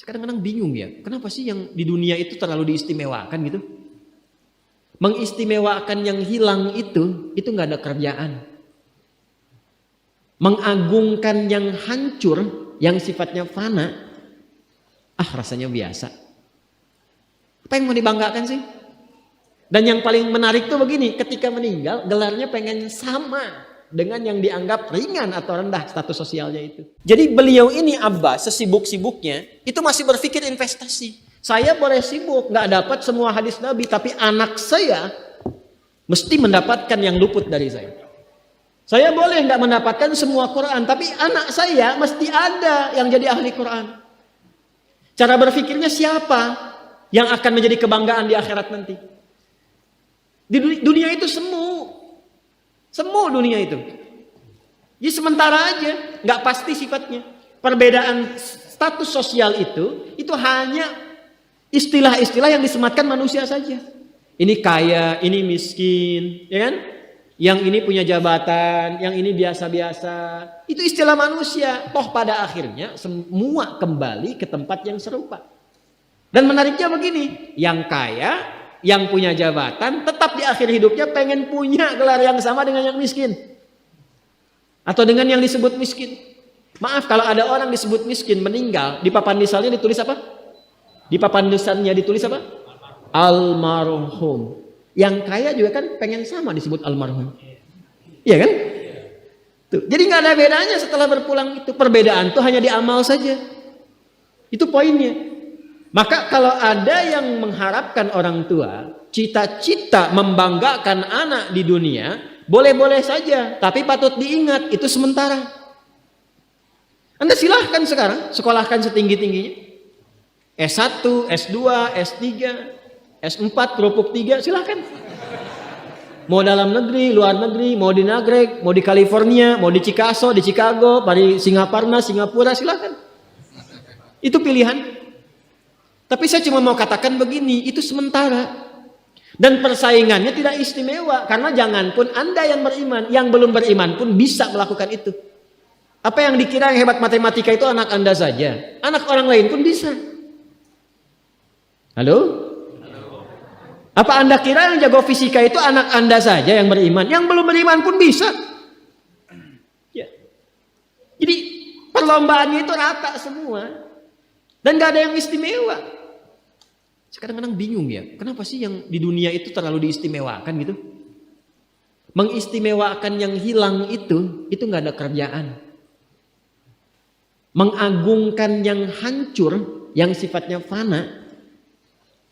Kadang-kadang bingung ya, kenapa sih yang di dunia itu terlalu diistimewakan gitu? Mengistimewakan yang hilang itu nggak ada kerjaan. Mengagungkan yang hancur, yang sifatnya fana, rasanya biasa. Apa yang mau dibanggakan sih? Dan yang paling menarik tuh begini, ketika meninggal gelarnya pengen sama dengan yang dianggap ringan atau rendah status sosialnya itu. Jadi beliau ini Abbas sesibuk-sibuknya itu masih berpikir investasi. Saya boleh sibuk nggak dapat semua hadis Nabi, tapi anak saya mesti mendapatkan yang luput dari saya. Saya boleh nggak mendapatkan semua Quran, tapi anak saya mesti ada yang jadi ahli Quran. Cara berpikirnya siapa yang akan menjadi kebanggaan di akhirat nanti? Di dunia itu semu dunia itu. Jadi sementara aja, nggak pasti sifatnya. Perbedaan status sosial itu hanya istilah-istilah yang disematkan manusia saja. Ini kaya, ini miskin, ya kan? Yang ini punya jabatan, yang ini biasa-biasa. Itu istilah manusia. Toh pada akhirnya semua kembali ke tempat yang serupa. Dan menariknya begini, yang kaya, yang punya jabatan, tetap di akhir hidupnya pengen punya gelar yang sama dengan yang miskin. Atau dengan yang disebut miskin. Maaf kalau ada orang disebut miskin meninggal, di papan nisannya ditulis apa? Di papan nisannya ditulis apa? Almarhum. Yang kaya juga kan pengen sama disebut almarhum. Iya kan? Tuh. Jadi nggak ada bedanya setelah berpulang itu. Perbedaan tuh hanya di amal saja. Itu poinnya. Maka kalau ada yang mengharapkan orang tua, cita-cita membanggakan anak di dunia, boleh-boleh saja. Tapi patut diingat, itu sementara. Anda silahkan sekarang, sekolahkan setinggi-tingginya. S1, S2, S3, S4, kerupuk 3, silahkan. Mau dalam negeri, luar negeri, mau di Nagreg, mau di California, mau di Chicago, di Chicago, di Singaparna, Singapura, silahkan. Itu pilihan. Tapi saya cuma mau katakan begini, itu sementara. Dan persaingannya tidak istimewa. Karena jangan pun Anda yang beriman, yang belum beriman pun bisa melakukan itu. Apa yang dikira yang hebat matematika itu anak Anda saja. Anak orang lain pun bisa. Halo? Apa Anda kira yang jago fisika itu anak Anda saja yang beriman? Yang belum beriman pun bisa. Ya. Jadi perlombaannya itu rata semua. Dan gak ada yang istimewa. Kadang-kadang bingung ya, kenapa sih yang di dunia itu terlalu diistimewakan gitu? Mengistimewakan yang hilang itu gak ada kerjaan. Mengagungkan yang hancur, yang sifatnya fana,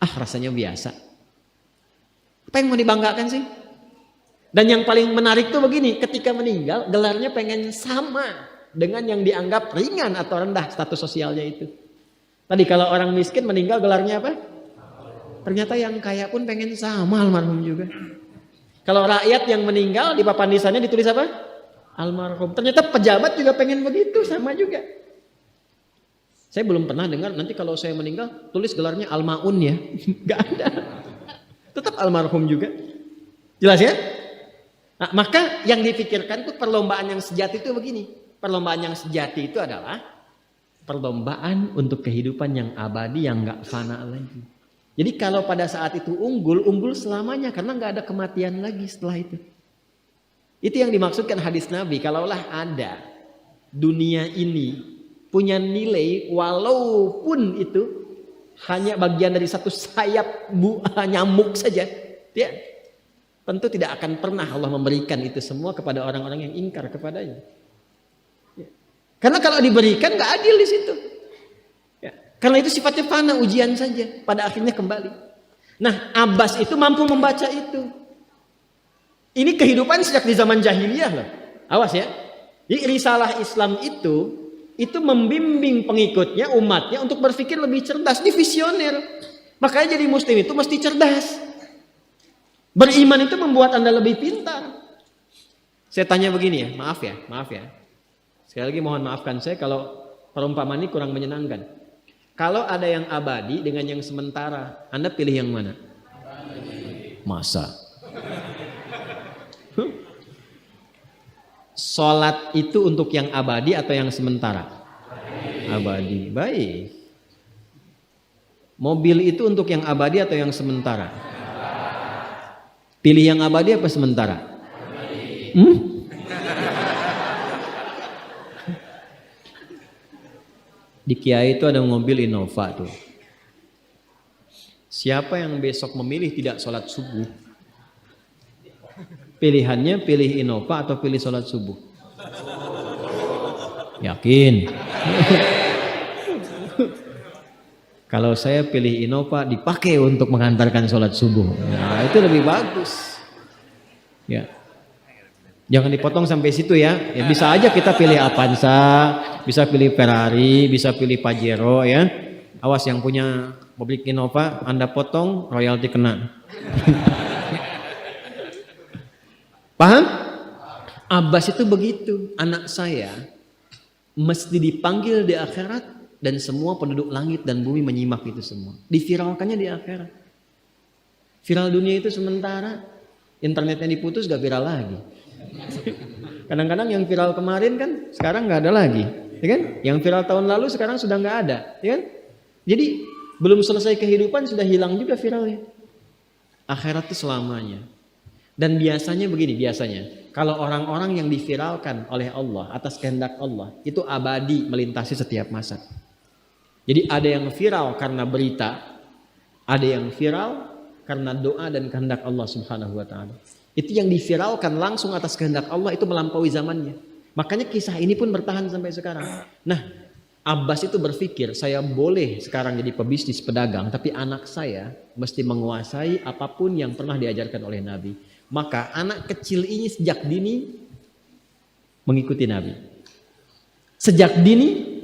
rasanya biasa. Apa yang mau dibanggakan sih? Dan yang paling menarik tuh begini, ketika meninggal gelarnya pengen sama dengan yang dianggap ringan atau rendah status sosialnya itu. Tadi kalau orang miskin meninggal gelarnya apa? Ternyata yang kaya pun pengen sama almarhum juga. Kalau rakyat yang meninggal di papan nisannya ditulis apa? Almarhum. Ternyata pejabat juga pengen begitu, sama juga. Saya belum pernah dengar nanti kalau saya meninggal tulis gelarnya Almaun ya. Gak ada. Tetap almarhum juga. Jelas ya? Nah, maka yang dipikirkan itu perlombaan yang sejati itu begini. Perlombaan yang sejati itu adalah perlombaan untuk kehidupan yang abadi yang gak fana lagi. Jadi kalau pada saat itu unggul selamanya karena gak ada kematian lagi setelah itu. Itu yang dimaksudkan hadis Nabi. Kalaulah ada dunia ini punya nilai walaupun itu hanya bagian dari satu sayap nyamuk saja, ya, tentu tidak akan pernah Allah memberikan itu semua kepada orang-orang yang ingkar kepadanya. Ya. Karena kalau diberikan nggak adil di situ. Ya. Karena itu sifatnya fana, ujian saja, pada akhirnya kembali. Nah, Abbas itu mampu membaca itu. Ini kehidupan sejak di zaman jahiliyah loh. Awas ya. Jadi risalah Islam itu membimbing pengikutnya, umatnya untuk berpikir lebih cerdas, di visioner. Makanya jadi muslim itu mesti cerdas. Beriman itu membuat Anda lebih pintar. Saya tanya begini ya, maaf ya. Sekali lagi mohon maafkan saya kalau perumpamaan ini kurang menyenangkan. Kalau ada yang abadi dengan yang sementara, Anda pilih yang mana? Masa? Sholat itu untuk yang abadi atau yang sementara? Abadi. Baik. Mobil itu untuk yang abadi atau yang sementara? Pilih yang abadi apa sementara? Di Kiai itu ada mobil Innova tuh. Siapa yang besok memilih tidak sholat subuh, pilihannya pilih Innova atau pilih sholat subuh? Yakin? Kalau saya pilih Innova dipakai untuk mengantarkan sholat subuh, nah itu lebih bagus. Ya, jangan dipotong sampai situ ya. Ya bisa aja kita pilih Avanza, bisa pilih Ferrari, bisa pilih Pajero ya. Awas yang punya mobil Innova, Anda potong royalti kena. Paham? Abbas itu begitu, anak saya mesti dipanggil di akhirat dan semua penduduk langit dan bumi menyimak itu semua. Diviralkannya di akhirat. Viral dunia itu sementara, internetnya diputus gak viral lagi. Kadang-kadang yang viral kemarin kan sekarang gak ada lagi, ya kan? Yang viral tahun lalu sekarang sudah gak ada, ya kan? Jadi belum selesai kehidupan sudah hilang juga viralnya. Akhirat itu selamanya. Dan biasanya begini, kalau orang-orang yang diviralkan oleh Allah atas kehendak Allah itu abadi melintasi setiap masa. Jadi ada yang viral karena berita, ada yang viral karena doa dan kehendak Allah Subhanahu wa taala. Itu yang diviralkan langsung atas kehendak Allah itu melampaui zamannya. Makanya kisah ini pun bertahan sampai sekarang. Nah, Abbas itu berpikir, saya boleh sekarang jadi pebisnis pedagang, tapi anak saya mesti menguasai apapun yang pernah diajarkan oleh Nabi. Maka anak kecil ini sejak dini mengikuti Nabi. Sejak dini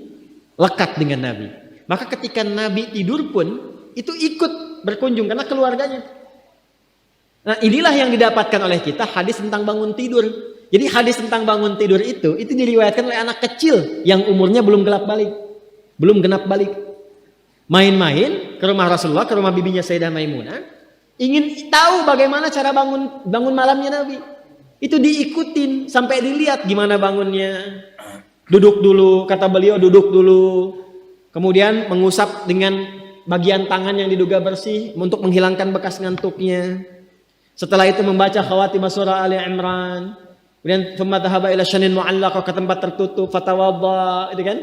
lekat dengan Nabi. Maka ketika Nabi tidur pun itu ikut berkunjung karena keluarganya. Nah, inilah yang didapatkan oleh kita hadis tentang bangun tidur. Jadi hadis tentang bangun tidur itu diriwayatkan oleh anak kecil yang umurnya belum genap balik. Main-main ke rumah Rasulullah, ke rumah bibinya Sayyidah Maimunah, ingin tahu bagaimana cara bangun malamnya Nabi. Itu diikutin sampai dilihat gimana bangunnya. Duduk dulu, kata beliau duduk dulu. Kemudian mengusap dengan bagian tangan yang diduga bersih untuk menghilangkan bekas ngantuknya. Setelah itu membaca khawatimah surah Ali Imran. Kemudian thumma dhahaba ila syanin mu'allaqah, ke tempat tertutup, fatawadda, itu kan?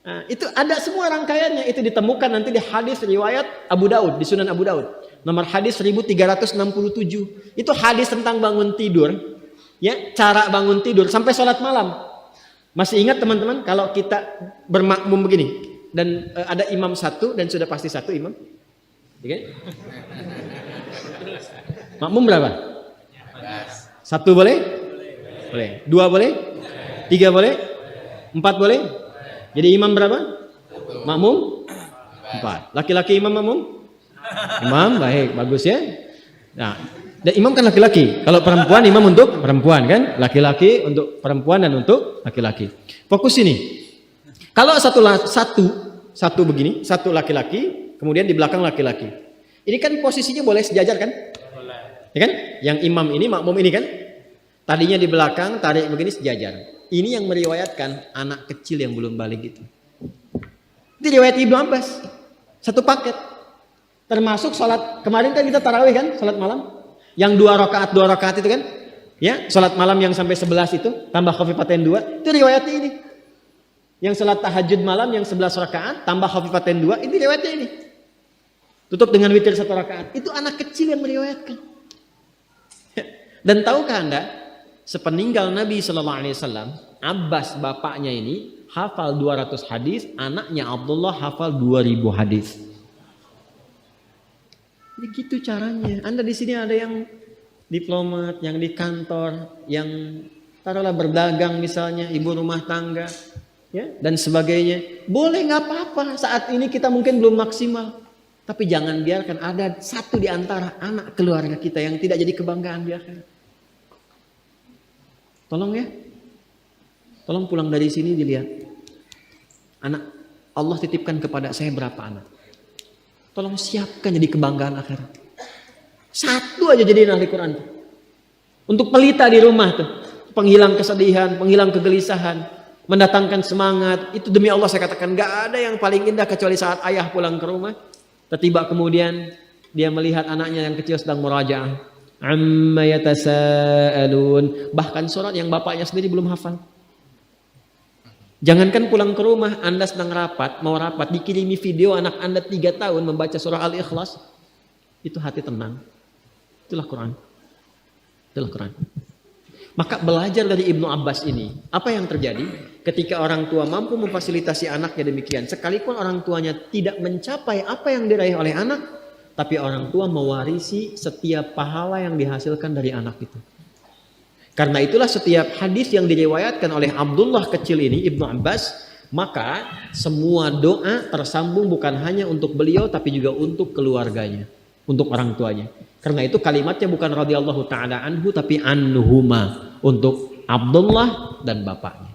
Nah, itu ada semua rangkaiannya, itu ditemukan nanti di hadis riwayat Abu Daud, di Sunan Abu Daud. Nomor hadis 1367. Itu hadis tentang bangun tidur, ya, cara bangun tidur sampai sholat malam. Masih ingat teman-teman kalau kita bermakmum begini dan ada imam satu dan sudah pasti satu imam, ya kan? Makmum berapa? Satu boleh? Boleh. Dua boleh? Tiga boleh? Empat boleh? Jadi imam berapa? Makmum? Empat. Laki-laki imam makmum? Imam, baik, bagus ya. Nah, dan imam kan laki-laki. Kalau perempuan imam untuk perempuan kan? Laki-laki untuk perempuan dan untuk laki-laki. Fokus ini. Kalau satu begini, satu laki-laki, kemudian di belakang laki-laki. Ini kan posisinya boleh sejajar kan? Ya kan? Yang imam ini, makmum ini kan? Tadinya di belakang, tarik begini sejajar. Ini yang meriwayatkan anak kecil yang belum balik itu. Itu riwayat Ibnu Abbas. Satu paket. Termasuk sholat, kemarin kan kita tarawih kan? Sholat malam. Yang dua rakaat itu kan? Ya, sholat malam yang sampai 11 itu, tambah khafifatain 2. Itu riwayatnya ini. Yang sholat tahajud malam yang 11 rakaat, tambah khafifatain 2. Ini riwayatnya ini. Tutup dengan witir 1 rakaat. Itu anak kecil yang meriwayatkan. Dan tahukah Anda? Sepeninggal Nabi SAW, Abbas bapaknya ini hafal 200 hadis, anaknya Abdullah hafal 2000 hadis. Jadi gitu caranya. Anda di sini ada yang diplomat, yang di kantor, yang taruhlah berdagang misalnya, ibu rumah tangga, ya, dan sebagainya. Boleh, nggak apa-apa. Saat ini kita mungkin belum maksimal, tapi jangan biarkan ada satu di antara anak keluarga kita yang tidak jadi kebanggaan di akhirat. Tolong ya, tolong pulang dari sini dilihat. Anak Allah titipkan kepada saya berapa anak? Tolong siapkan jadi kebanggaan akhirat. Satu aja jadi ahli Quran. Untuk pelita di rumah tuh, penghilang kesedihan, penghilang kegelisahan, mendatangkan semangat. Itu demi Allah saya katakan, gak ada yang paling indah kecuali saat ayah pulang ke rumah. Tiba kemudian dia melihat anaknya yang kecil sedang murajaah. Amma yatasaalun. Bahkan surat yang bapaknya sendiri belum hafal. Jangankan pulang ke rumah, Anda sedang mau rapat, dikirimi video anak Anda 3 tahun membaca surah Al-Ikhlas, itu hati tenang. Itulah Quran. Itulah Quran. Maka belajar dari Ibnu Abbas ini, apa yang terjadi ketika orang tua mampu memfasilitasi anaknya demikian, sekalipun orang tuanya tidak mencapai apa yang diraih oleh anak, tapi orang tua mewarisi setiap pahala yang dihasilkan dari anak itu. Karena itulah setiap hadis yang diriwayatkan oleh Abdullah kecil ini, Ibnu Abbas, maka semua doa tersambung bukan hanya untuk beliau tapi juga untuk keluarganya, untuk orang tuanya. Karena itu kalimatnya bukan radhiyallahu taala anhu tapi anhuma, untuk Abdullah dan bapaknya.